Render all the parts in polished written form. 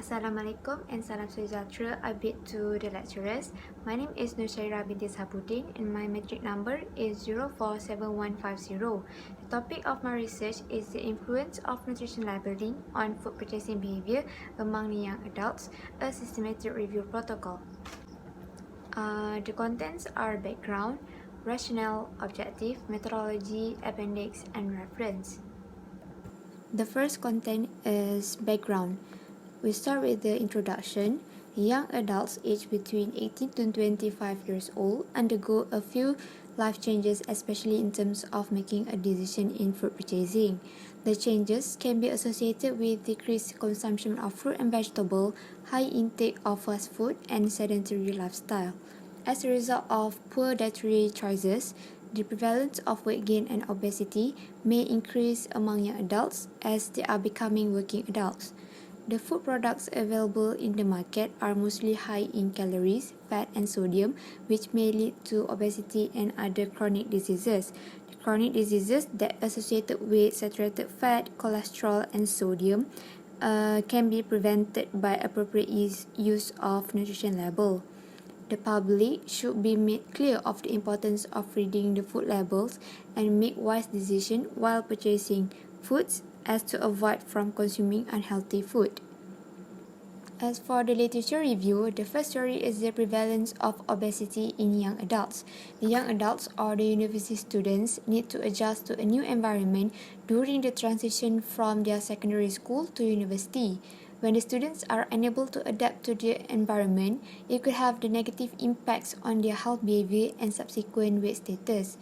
Assalamualaikum and salam sejahtera abid to the lecturers. My name is Nushaira binti Sabuddin and my metric number is 047150. The topic of my research is the influence of nutrition labeling on food purchasing behavior among young adults, a systematic review protocol. The contents are background, rationale, objective, methodology, appendix, and reference. The first content is background. We start with the introduction. Young adults aged between 18 to 25 years old undergo a few life changes, especially in terms of making a decision in food purchasing. The changes can be associated with decreased consumption of fruit and vegetable, high intake of fast food, and sedentary lifestyle. As a result of poor dietary choices, the prevalence of weight gain and obesity may increase among young adults as they are becoming working adults. The food products available in the market are mostly high in calories, fat, and sodium, which may lead to obesity and other chronic diseases. The chronic diseases that are associated with saturated fat, cholesterol, and sodium can be prevented by appropriate use of nutrition label. The public should be made clear of the importance of reading the food labels and make wise decisions while purchasing foods as to avoid from consuming unhealthy food. As for the literature review, the first story is the prevalence of obesity in young adults. The young adults or the university students need to adjust to a new environment during the transition from their secondary school to university. When the students are unable to adapt to the environment, it could have the negative impacts on their health behavior and subsequent weight status.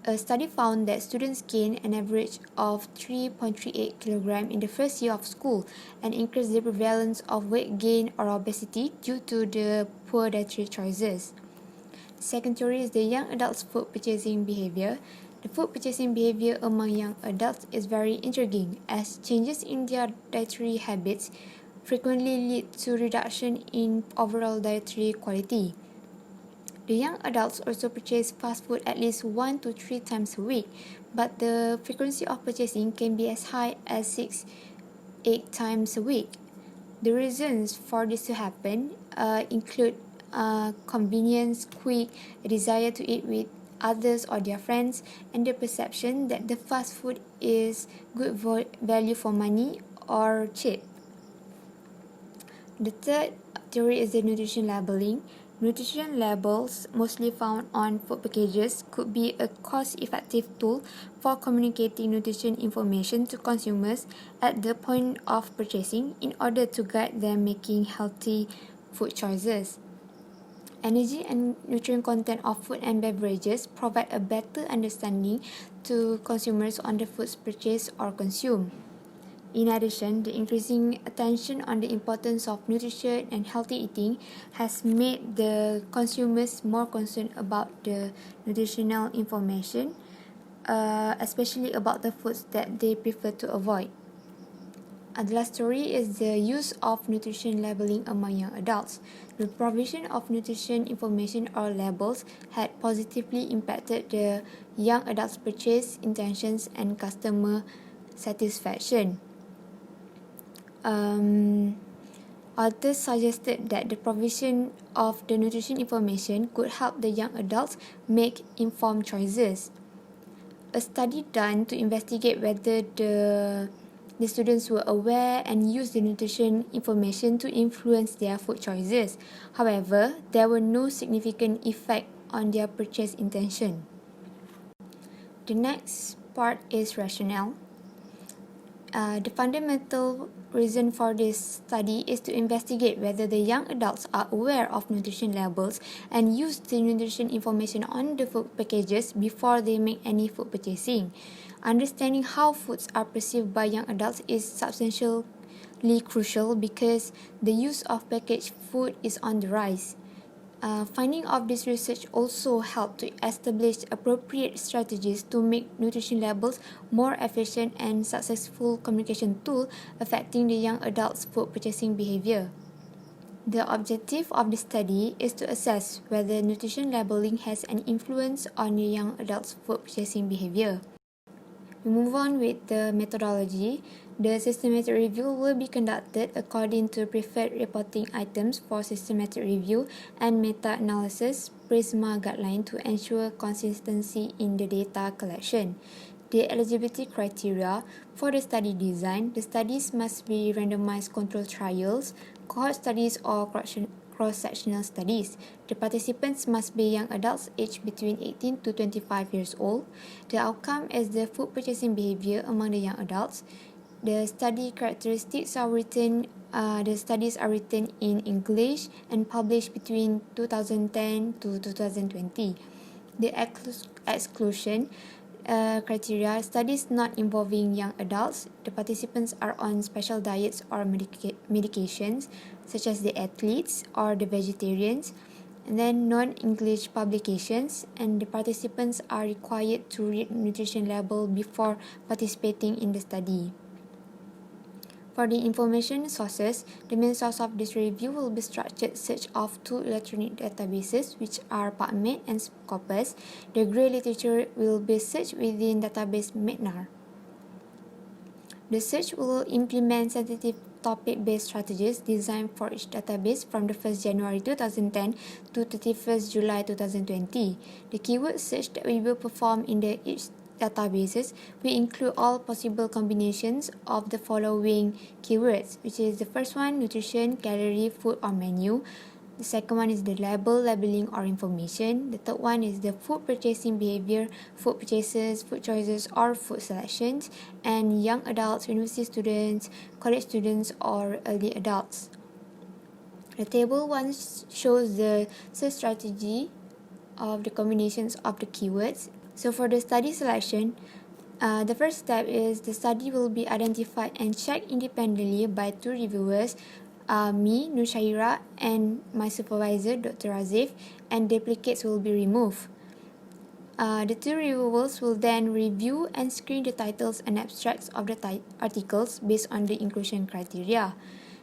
A study found that students gain an average of 3.38 kg in the first year of school and increased the prevalence of weight gain or obesity due to the poor dietary choices. Second theory is the young adults' food purchasing behavior. The food purchasing behavior among young adults is very intriguing as changes in their dietary habits frequently lead to reduction in overall dietary quality. The young adults also purchase fast food at least 1 to 3 times a week, but the frequency of purchasing can be as high as 6-8 times a week. The reasons for this to happen include convenience, quick, a desire to eat with others or their friends, and the perception that the fast food is good value for money or cheap. The third theory is the nutrition labeling. Nutrition labels, mostly found on food packages, could be a cost-effective tool for communicating nutrition information to consumers at the point of purchasing in order to guide them making healthy food choices. Energy and nutrient content of food and beverages provide a better understanding to consumers on the foods purchased or consumed. In addition, the increasing attention on the importance of nutrition and healthy eating has made the consumers more concerned about the nutritional information, especially about the foods that they prefer to avoid. The last story is the use of nutrition labeling among young adults. The provision of nutrition information or labels had positively impacted the young adults' purchase intentions and customer satisfaction. Authors suggested that the provision of the nutrition information could help the young adults make informed choices. A study done to investigate whether the students were aware and used the nutrition information to influence their food choices. However, there were no significant effect on their purchase intention. The next part is rationale. The fundamental reason for this study is to investigate whether the young adults are aware of nutrition labels and use the nutrition information on the food packages before they make any food purchasing. Understanding how foods are perceived by young adults is substantially crucial because the use of packaged food is on the rise. Finding of this research also helped to establish appropriate strategies to make nutrition labels more efficient and successful communication tool affecting the young adults' food purchasing behavior. The objective of the study is to assess whether nutrition labeling has an influence on the young adults' food purchasing behavior. We move on with the methodology. The systematic review will be conducted according to preferred reporting items for systematic review and meta-analysis PRISMA guideline to ensure consistency in the data collection. The eligibility criteria for the study design: the studies must be randomized control trials, cohort studies, or cross-sectional studies. The participants must be young adults aged between 18 to 25 years old. The outcome is the food purchasing behavior among the young adults. The study characteristics are written. The studies are written in English and published between 2010 to 2020. The exclusion criteria: studies not involving young adults. The participants are on special diets or medications, such as the athletes or the vegetarians, and then non-English publications, and the participants are required to read nutrition label before participating in the study. For the information sources, the main source of this review will be structured search of two electronic databases, which are PubMed and Scopus. The grey literature will be searched within database Mednar. The search will implement sensitive topic-based strategies designed for each database from the 1st January 2010 to 31st July 2020. The keyword search that we will perform in each databases will include all possible combinations of the following keywords, which is the first one, nutrition, calorie, food, or menu. The second one is the label, labeling, or information. The third one is the food purchasing behavior, food purchases, food choices, or food selections, and young adults, university students, college students, or early adults. The table 1 shows the search strategy of the combinations of the keywords. So for the study selection, the first step is the study will be identified and checked independently by two reviewers, me, Nushaira, and my supervisor, Dr. Razif, and duplicates will be removed. The two reviewers will then review and screen the titles and abstracts of the articles based on the inclusion criteria.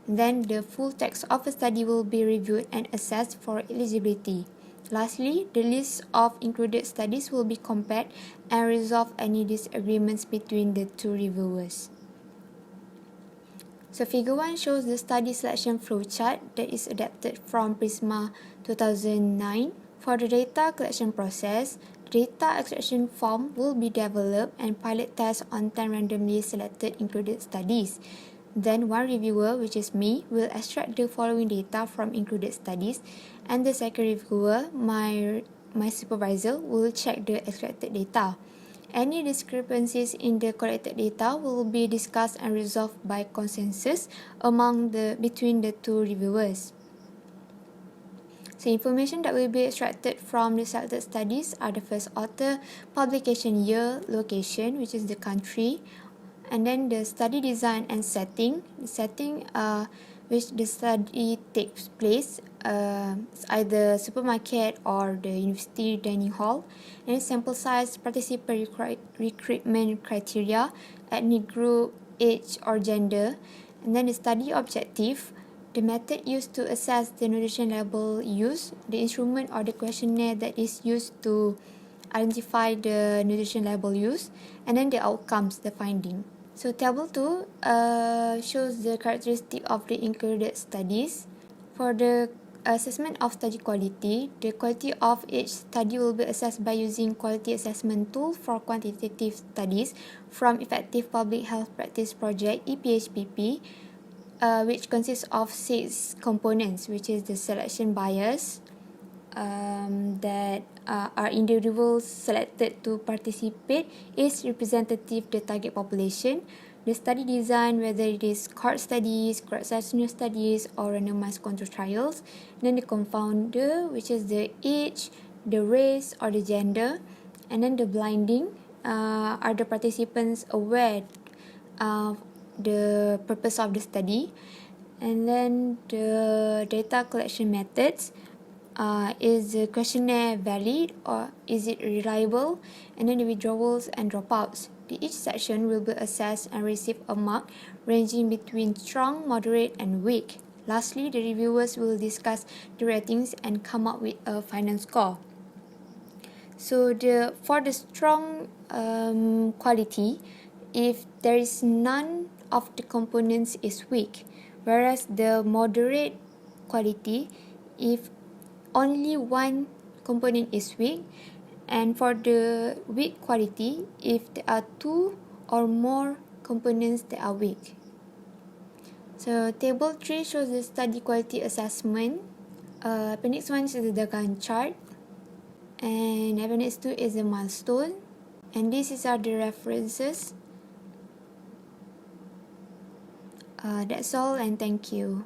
Then the full text of the study will be reviewed and assessed for eligibility. Lastly, the list of included studies will be compared and resolve any disagreements between the two reviewers. So figure 1 shows the study selection flowchart that is adapted from PRISMA 2009. For the data collection process, data extraction form will be developed and pilot test on 10 randomly selected included studies. Then one reviewer, which is me, will extract the following data from included studies, and the second reviewer, my supervisor, will check the extracted data. Any discrepancies in the collected data will be discussed and resolved by consensus between the two reviewers. So information that will be extracted from the selected studies are the first author, publication year, location, which is the country, and then the study design and setting. The setting which the study takes place, either supermarket or the university dining hall, and sample size, participant recruitment criteria, ethnic group, age or gender, and then the study objective, the method used to assess the nutrition label use, the instrument or the questionnaire that is used to identify the nutrition label use, and then the outcomes, the finding. So table 2 shows the characteristic of the included studies. For the assessment of study quality, the quality of each study will be assessed by using quality assessment tool for quantitative studies from Effective Public Health Practice Project EPHPP, which consists of 6 components, which is the selection bias, that are individuals selected to participate is representative the target population, the study design, whether it is cohort studies, cross-sectional studies, or randomized control trials, then the confounder, which is the age, the race, or the gender, and then the blinding, are the participants aware of the purpose of the study, and then the data collection methods. Is the questionnaire valid or is it reliable? And then the withdrawals and dropouts. Each section will be assessed and receive a mark ranging between strong, moderate, and weak. Lastly, the reviewers will discuss the ratings and come up with a final score. So for the strong quality, if there is none of the components is weak, whereas the moderate quality, if only one component is weak, and for the weak quality, if there are two or more components that are weak. So table 3 shows the study quality assessment. Appendix 1 is the Gantt chart, and Appendix 2 is a milestone, and these are the references. That's all, and thank you.